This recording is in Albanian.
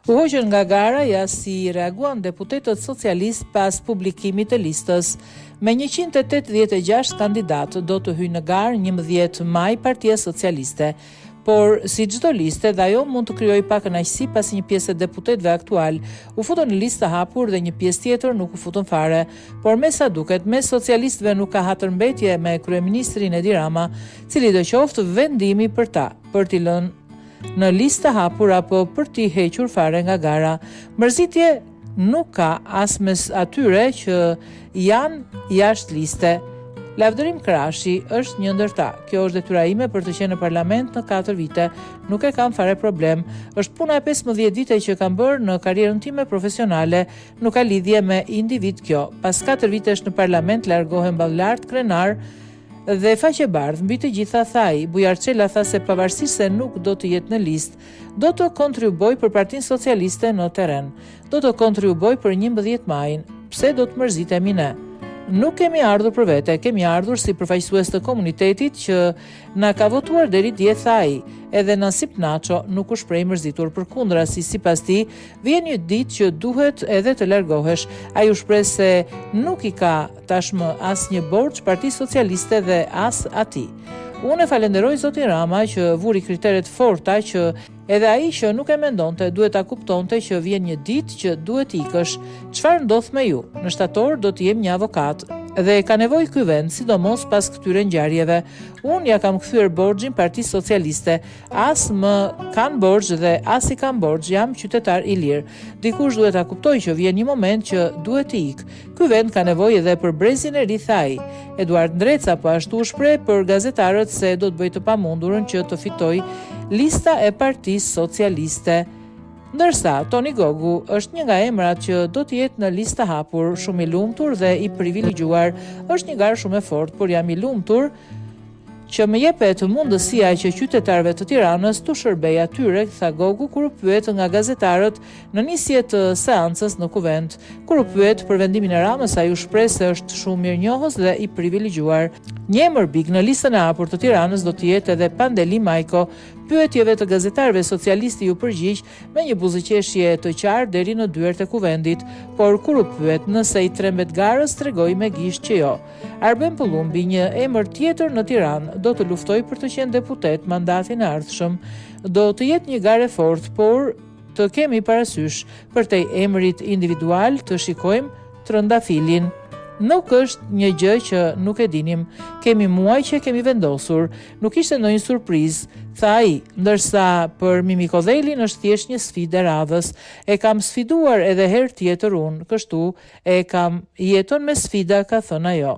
U hoqën nga gara si reaguan deputetët socialist pas publikimit të listës. Me 186 kandidatë do të hyjë në garë 11 maj Partia Socialiste, por si çdo listë dhe ajo mund të krijojë pak kënaqësi pasi një pjesë e deputetëve aktual u futën në listë të hapur dhe një pjesë tjetër nuk u futën fare, por me sa duket mes socialistëve nuk ka hatërmbetje me kryeministrin Edi Rama, cili do qoftë vendimi për ta, për t'i lënë në listë të hapur apo për t'i hequr fare nga gara. Mërzitje nuk ka as mes atyre që janë jashtë liste. Lavdërim Krashi është një ndër ta. Kjo është detyra ime për të qenë në parlament në 4 vite. Nuk e kam fare problem. Është puna e 15 vite që kam bërë në karrierën time profesionale. Nuk ka lidhje me individ kjo. Pas 4 vitesh në parlament largohem ballart krenar dhe faqe bardh mbi të gjitha thaj. Bujar Çela tha se pavarësisht se nuk do të jetë në listë, do të kontribuoj për Partinë Socialiste në terren. Do të kontribuoj për 11 majin. Pse do të mërzitemi ne? Nuk kemi ardhur për vete, kemi ardhur si përfaqësues të komunitetit që na ka votuar deri dje tha ai. Edhe Nasip Naço nuk u shpreh mërzitur, përkundra si sipas tij vjen një ditë që duhet edhe të largohesh. Ai u shpreh se nuk i ka tashmë asnjë borxh Partisë Socialiste dhe as atij. Unë e falenderoj zotin Rama që vuri kriteret forta që edhe ai që nuk e mendonte duhet ta kuptonte që vjen një ditë që duhet ikësh. Çfarë ndodh me ju? Në shtator do të jem një avokat dhe ka nevojë ky vend, sidomos pas këtyre ngjarjeve. Unë ja kam kthyer borxhin Partisë Socialiste, as më kanë borxh dhe as i kam borxh, jam qytetar i lirë. Dikush duhet ta kuptojë që vjen një moment që duhet të ik. Ky vend ka nevojë edhe për brezin e ri thaj. Eduard Ndreca po ashtu u shpreh për gazetarët se do të bëjë të pamundurën që të fitojë lista e Partisë Socialiste. Ndërsa Toni Gogu është një nga emrat që do të jetë në listë hapur, shumë i lumtur dhe i privilegjuar. Është një garë shumë e fortë, por jam i lumtur që më jepet mundësia që qytetarëve të Tiranës të shërbej atyre, tha Gogu kur u pyet nga gazetarët në nisje të seancës në Kuvent. Kur u pyet për vendimin e Ramës, ai u shpreh se është shumë mirënjohës dhe i privilegjuar. Një emër big në listën e hapur të Tiranës do të jetë edhe Pandeli Majko. Pyetjeve të gazetarëve socialisti u përgjigj me një buzëqeshje të qartë deri në dyert e Kuvendit, por kur u pyet nëse i trembet garës, tregoi me gisht që jo. Arben Pullumbi, një emër tjetër në Tiranë, do të luftoj për të qenë deputet mandatin e ardhshëm. Do të jetë një garë e fortë, por të kemi parasysh për te emrit individual të shikojmë trëndafilin. Nuk është një gjë që nuk e dinim, kemi muaj që kemi vendosur, nuk ishte ndonjë surprizë, tha ai, ndërsa për Mimi Kodhelin është thjesht një sfidë e radhës. E kam sfiduar edhe herë tjetër unë, kështu e kam jeton me sfida, ka thënë ajo.